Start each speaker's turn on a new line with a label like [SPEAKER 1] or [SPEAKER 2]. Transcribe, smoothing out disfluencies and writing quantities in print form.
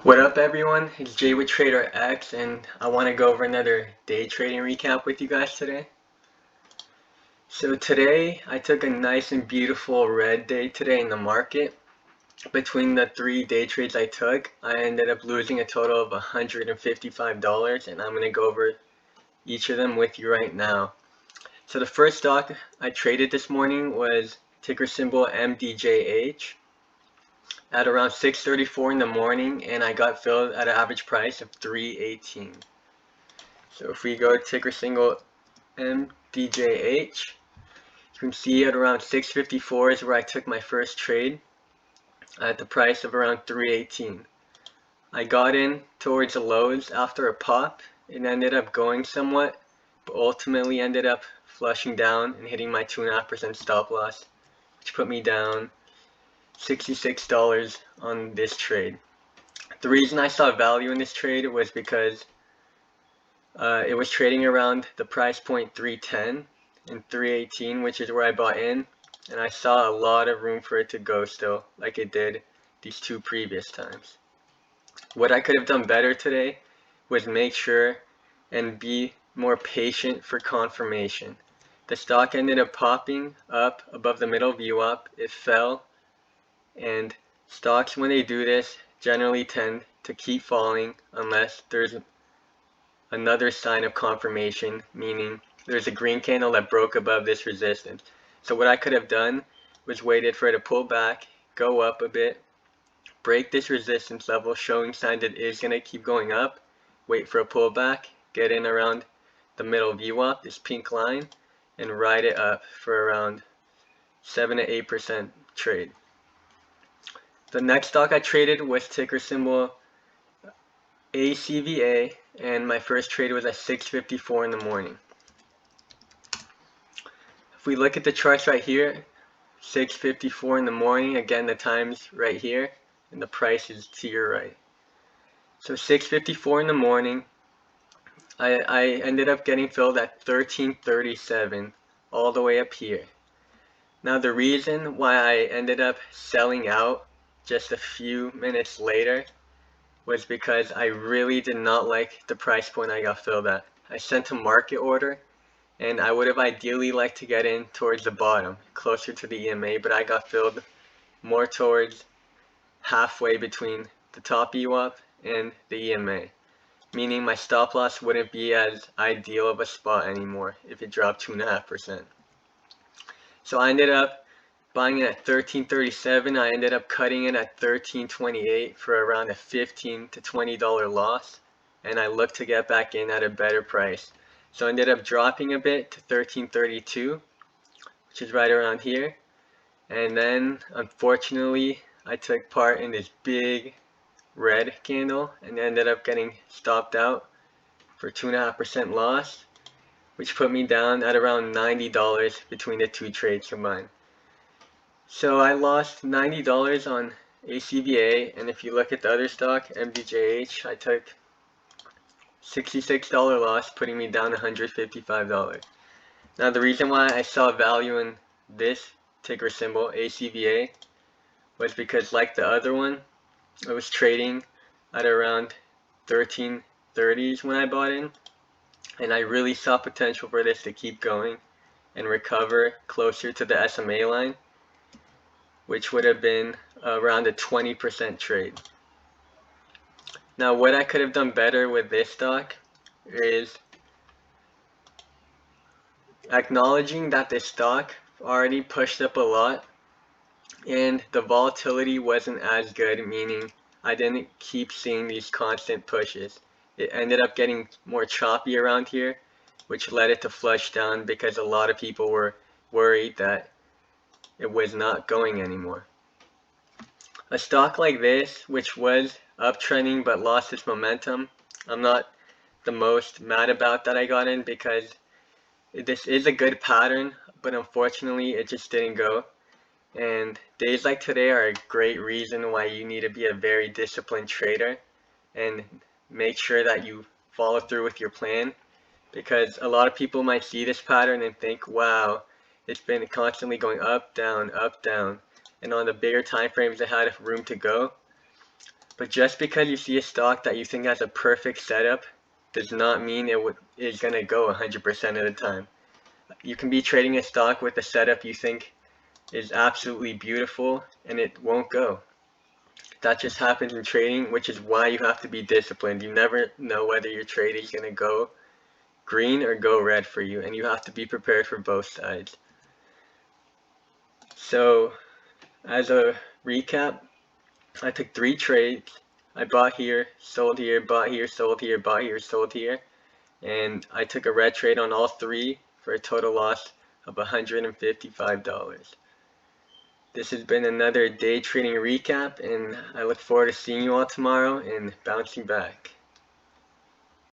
[SPEAKER 1] What up everyone, it's Jay with Trader X and I want to go over another day trading recap with you guys today. So today I took a nice and beautiful red day today in the market. Between the 3 day trades I took, I ended up losing a total of $155 and I'm going to go over each of them with you right now. So the first stock I traded this morning was ticker symbol MDJH at around 6:34 in the morning, and I got filled at an average price of 318. So if we go ticker symbol MDJH, you can see at around 6:54 is where I took my first trade at the price of around 318. I got in towards the lows after a pop. It ended up going somewhat, but ultimately ended up flushing down and hitting my 2.5% stop loss, which put me down $66 on this trade. The reason I saw value in this trade was because it was trading around the price point 310 and 318, which is where I bought in, and I saw a lot of room for it to go still, like it did these two previous times. What I could have done better today was make sure and be more patient for confirmation. The stock ended up popping up above the middle view up, it fell, and stocks, when they do this, generally tend to keep falling unless there's another sign of confirmation, meaning there's a green candle that broke above this resistance. So what I could have done was waited for it to pull back, go up a bit, break this resistance level, showing signs it is going to keep going up, wait for a pullback, get in around the middle view up, this pink line, and ride it up for around 7 to 8% trade. The next stock I traded was ticker symbol ACVA, and my first trade was at 6:54 in the morning. If we look at the charts right here, 6:54 in the morning, again the time's right here, and the price is to your right. So 6:54 in the morning, I ended up getting filled at 1337, all the way up here. Now the reason why I ended up selling out just a few minutes later was because I really did not like the price point I got filled at. I sent a market order, and I would have ideally liked to get in towards the bottom, closer to the EMA, but I got filled more towards halfway between the top EWAP and the EMA, meaning my stop loss wouldn't be as ideal of a spot anymore if it dropped 2.5%. So I ended up buying it at 1337. I ended up cutting it at 1328 for around a $15 to $20 loss, and I looked to get back in at a better price. So I ended up dropping a bit to 1332, which is right around here, and then unfortunately I took part in this big red candle and ended up getting stopped out for 2.5% loss, which put me down at around $90 between the two trades combined. So I lost $90 on ACVA, and if you look at the other stock, MDJH, I took $66 loss, putting me down $155. Now the reason why I saw value in this ticker symbol, ACVA, was because like the other one, it was trading at around 1330s when I bought in, and I really saw potential for this to keep going and recover closer to the SMA line, which would have been around a 20% trade. Now what I could have done better with this stock is acknowledging that this stock already pushed up a lot and the volatility wasn't as good, meaning I didn't keep seeing these constant pushes. It ended up getting more choppy around here, which led it to flush down because a lot of people were worried that it was not going anymore. A stock like this, which was uptrending but lost its momentum, I'm not the most mad about that I got in because this is a good pattern, but unfortunately it just didn't go. And days like today are a great reason why you need to be a very disciplined trader and make sure that you follow through with your plan, because a lot of people might see this pattern and think, wow, it's been constantly going up, down, and on the bigger time frames it had room to go. But just because you see a stock that you think has a perfect setup does not mean it is going to go 100% of the time. You can be trading a stock with a setup you think is absolutely beautiful and it won't go. That just happens in trading, which is why you have to be disciplined. You never know whether your trade is going to go green or go red for you, and you have to be prepared for both sides. So, as a recap, I took 3 trades. I bought here, sold here, bought here, sold here, bought here, sold here, and I took a red trade on all 3 for a total loss of $155. This has been another day trading recap, and I look forward to seeing you all tomorrow and bouncing back.